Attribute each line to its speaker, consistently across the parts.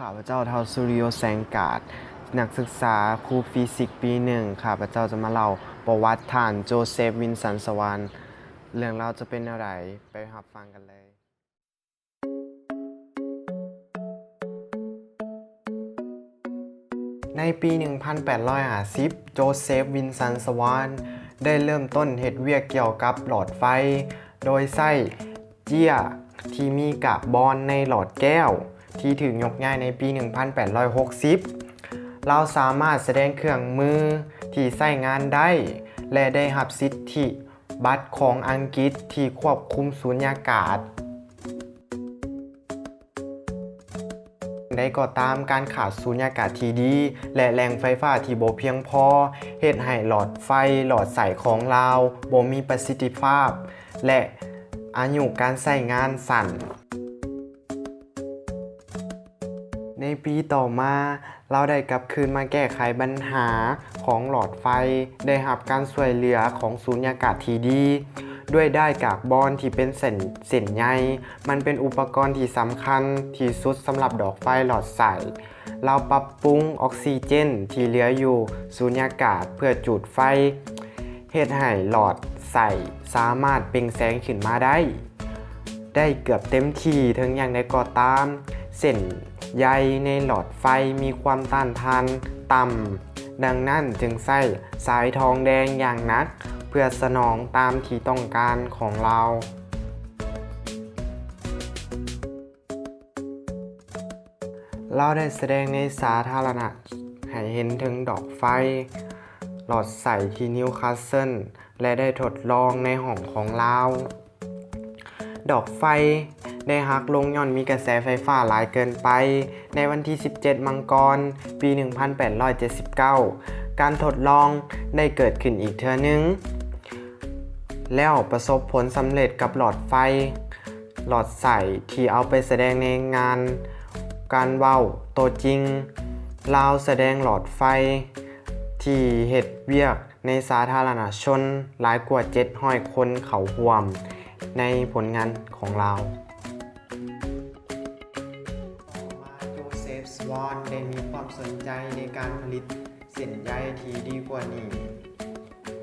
Speaker 1: ข้าพเจ้าเทาสุริโยแสงกาดนักศึกษาครูฟิสิกส์ปีหนึ่งข้าพเจ้าจะมาเล่าประวัติท่านโจเซฟวินสันสวรรค์เรื่องราวจะเป็นอะไรไปรับฟังกันเลยในปี 1850 โจเซฟวินสันสวรรค์ได้เริ่มต้นเฮ็ดเวียกเกี่ยวกับหลอดไฟโดยใช้เจี้ยที่มีกะบอนในหลอดแก้วที่ถึงยกย้ายในปี 1860 เราสามารถแสดงเครื่องมือที่ใช้งานได้และได้รับสิทธิบัตรของอังกฤษที่ควบคุมสูญญากาศได้ก็ตามการขาดสูญญากาศที่ดีและแหล่งไฟฟ้าที่บ่เพียงพอเฮ็ดให้หลอดไฟหลอดใสของเราบ่มีประสิทธิภาพและอายุการใช้งานสั้นในปีต่อมาเราได้กลับคืนมาแก้ไขปัญหาของหลอดไฟได้รับการช่วยเหลือของสูญญากาศที่ดีด้วยได้กากบอนที่เป็นเส้นใยมันเป็นอุปกรณ์ที่สำคัญที่สุดสำหรับดอกไฟหลอดใสเราปรับปรุงออกซิเจนที่เหลืออยู่สูญญากาศเพื่อจุดไฟเฮ็ดให้หลอดใสสามารถเปล่งแสงขึ้นมาได้เกือบเต็มที่ถึงอย่างใดก็ตามเส้นใยในหลอดไฟมีความต้านทานต่ำดังนั้นจึงใช้สายทองแดงอย่างหนักเพื่อสนองตามที่ต้องการของเราได้แสดงในสาธารณะให้เห็นถึงดอกไฟหลอดใสที่นิวคาสเซิลและได้ทดลองในห้องของเราดอกไฟได้หักลงย่อนมีกระแสไฟฟ้าหลายเกินไปในวันที่ 17 มังกร ปี 1879 การทดลองได้เกิดขึ้นอีกเทื่อนึงแล้วประสบผลสำเร็จกับหลอดไฟหลอดใสที่เอาไปแสดงในงานการเว้าโตจริงลาวแสดงหลอดไฟที่เฮ็ดเวียกในสาธารณชนหลายกว่า700คนเข้าร่วมในผลงานของเราโจเซฟสวอนได้มีความสนใจในการผลิตเส้นใยที่ดีกว่านี้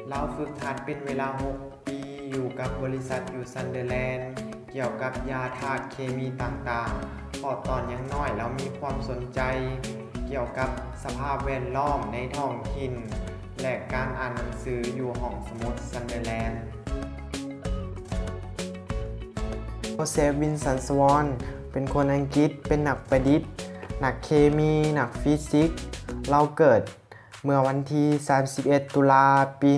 Speaker 1: เราฝึกหัดเป็นเวลา6 ปีอยู่กับบริษัทอยู่ซันเดอร์แลนด์เกี่ยวกับยาธาตุเคมีต่างๆพอตอนยังน้อยเรามีความสนใจเกี่ยวกับสภาพแวดล้อมในท้องถิ่นและการอ่านหนังสืออยู่ห้องสมุดซันเดอร์แลนด์โจเซฟวินสันสวอนเป็นคนอังกฤษเป็นนักประดิษฐ์นักเคมีนักฟิสิกส์เราเกิดเมื่อวันที่ 31 ตุลาปี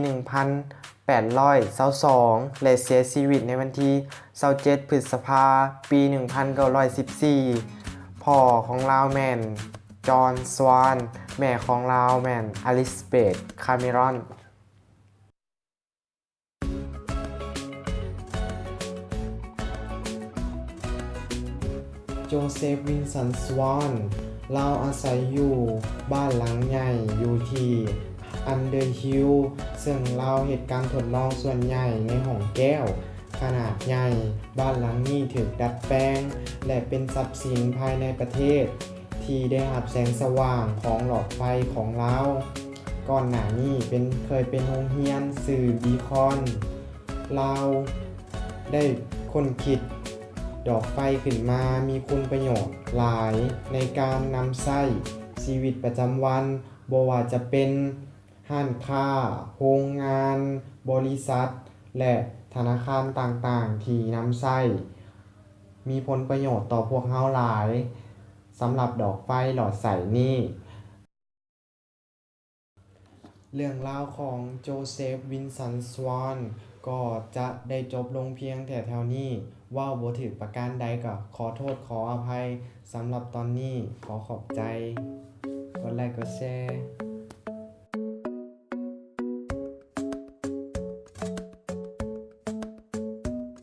Speaker 1: 1822 และเสียชีวิตในวันที่ 27 พฤษภาปี 1914 พ่อของเราแม่นจอห์น สวานแม่ของเราแม่นอลิซาเบธ คาเมรอนโจเซฟวินสันสวอนเราอาศัยอยู่บ้านหลังใหญ่อยู่ที่อันเดอร์ฮิลล์ซึ่งเราเหตุการณ์ทดลองส่วนใหญ่ในห้องแก้วขนาดใหญ่บ้านหลังนี้ถูกดัดแปลงและเป็นทรัพย์สินภายในประเทศที่ได้รับแสงสว่างของหลอดไฟของเราก่อนหน้านี้เคยเป็นโรงเรียนสื่อบีคอนเราได้ค้นคิดดอกไฟขึ้นมามีคุณประโยชน์หลายในการนำใช้ชีวิตประจำวันบ่ว่าจะเป็นห้างค้าโรงงานบริษัทและธนาคารต่างๆที่นำใช้มีผลประโยชน์ต่อพวกเราหลายสำหรับดอกไฟหลอดใสนี้เรื่องราวของโจเซฟวินสันสวอนก็จะได้จบลงเพียงแต่เท่านี้ว่าบ่ถูกประการใดก็ขอโทษขออภัยสำหรับตอนนี้ขอขอบใจกดไลค์กดแชร์